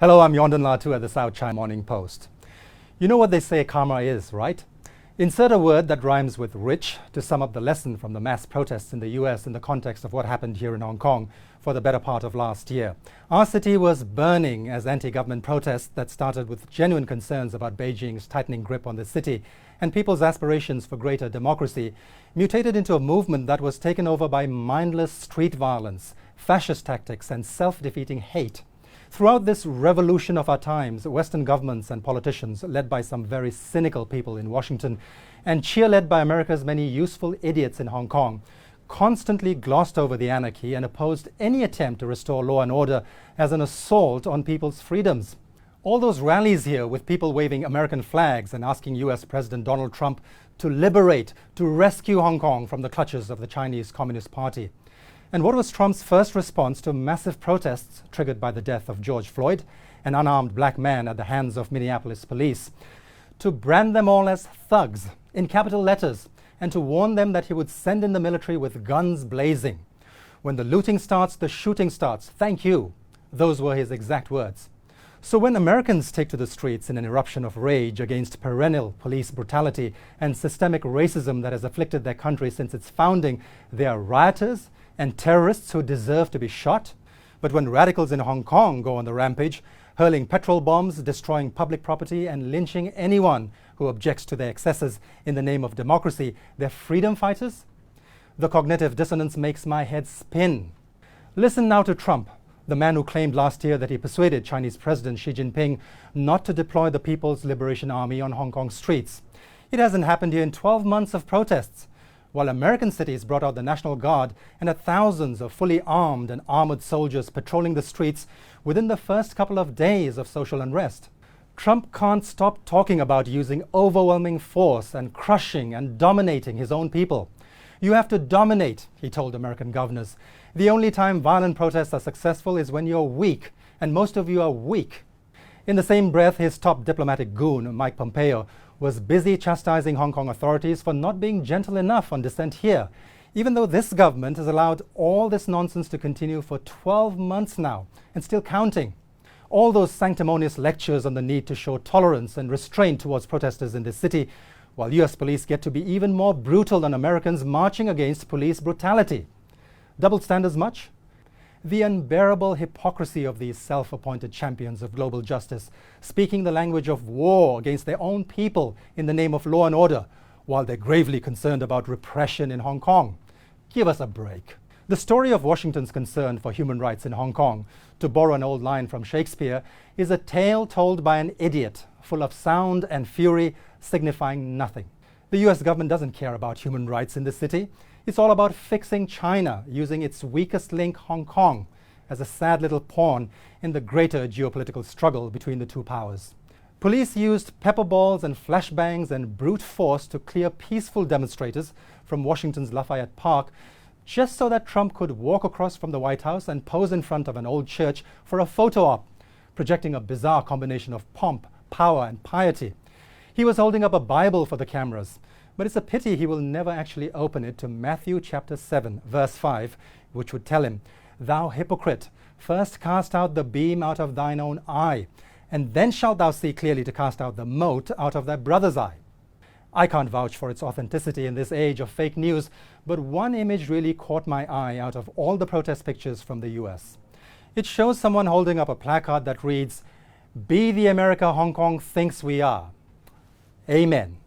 Hello, I'm Yondan Latu at the South China Morning Post. You know what they say karma is, right? Insert a word that rhymes with rich to sum up the lesson from the mass protests in the US in the context of what happened here in Hong Kong for the better part of last year. Our city was burning as anti-government protests that started with genuine concerns about Beijing's tightening grip on the city and people's aspirations for greater democracy mutated into a movement that was taken over by mindless street violence, fascist tactics, and self-defeating hate. Throughout this revolution of our times, Western governments and politicians, led by some very cynical people in Washington and cheer-led by America's many useful idiots in Hong Kong, constantly glossed over the anarchy and opposed any attempt to restore law and order as an assault on people's freedoms. All those rallies here with people waving American flags and asking US President Donald Trump to liberate, to rescue Hong Kong from the clutches of the Chinese Communist Party. And what was Trump's first response to massive protests triggered by the death of George Floyd, an unarmed black man at the hands of Minneapolis police? To brand them all as thugs in capital letters and to warn them that he would send in the military with guns blazing. When the looting starts, the shooting starts. Thank you. Those were his exact words. So when Americans take to the streets in an eruption of rage against perennial police brutality and systemic racism that has afflicted their country since its founding, they are rioters and terrorists who deserve to be shot. But when radicals in Hong Kong go on the rampage, hurling petrol bombs, destroying public property, and lynching anyone who objects to their excesses in the name of democracy, they're freedom fighters? The cognitive dissonance makes my head spin. Listen now to Trump, the man who claimed last year that he persuaded Chinese President Xi Jinping not to deploy the People's Liberation Army on Hong Kong streets. It hasn't happened here in 12 months of protests, while American cities brought out the National Guard and had thousands of fully armed and armored soldiers patrolling the streets within the first couple of days of social unrest. Trump can't stop talking about using overwhelming force and crushing and dominating his own people. You have to dominate, he told American governors. The only time violent protests are successful is when you're weak, and most of you are weak. In the same breath, his top diplomatic goon, Mike Pompeo, was busy chastising Hong Kong authorities for not being gentle enough on dissent here, even though this government has allowed all this nonsense to continue for 12 months now, and still counting. All those sanctimonious lectures on the need to show tolerance and restraint towards protesters in this city, while US police get to be even more brutal than Americans marching against police brutality. Double standards much? The unbearable hypocrisy of these self-appointed champions of global justice, speaking the language of war against their own people in the name of law and order, while they're gravely concerned about repression in Hong Kong. Give us a break. The story of Washington's concern for human rights in Hong Kong, to borrow an old line from Shakespeare, is a tale told by an idiot, full of sound and fury, signifying nothing. The US government doesn't care about human rights in the city. It's all about fixing China, using its weakest link, Hong Kong, as a sad little pawn in the greater geopolitical struggle between the two powers. Police used pepper balls and flashbangs and brute force to clear peaceful demonstrators from Washington's Lafayette Park, just so that Trump could walk across from the White House and pose in front of an old church for a photo op, projecting a bizarre combination of pomp, power, and piety. He was holding up a Bible for the cameras, but it's a pity he will never actually open it to Matthew chapter 7, verse 5, which would tell him, "Thou hypocrite, first cast out the beam out of thine own eye, and then shalt thou see clearly to cast out the mote out of thy brother's eye." I can't vouch for its authenticity in this age of fake news, but one image really caught my eye out of all the protest pictures from the US. It shows someone holding up a placard that reads, "Be the America Hong Kong thinks we are." Amen.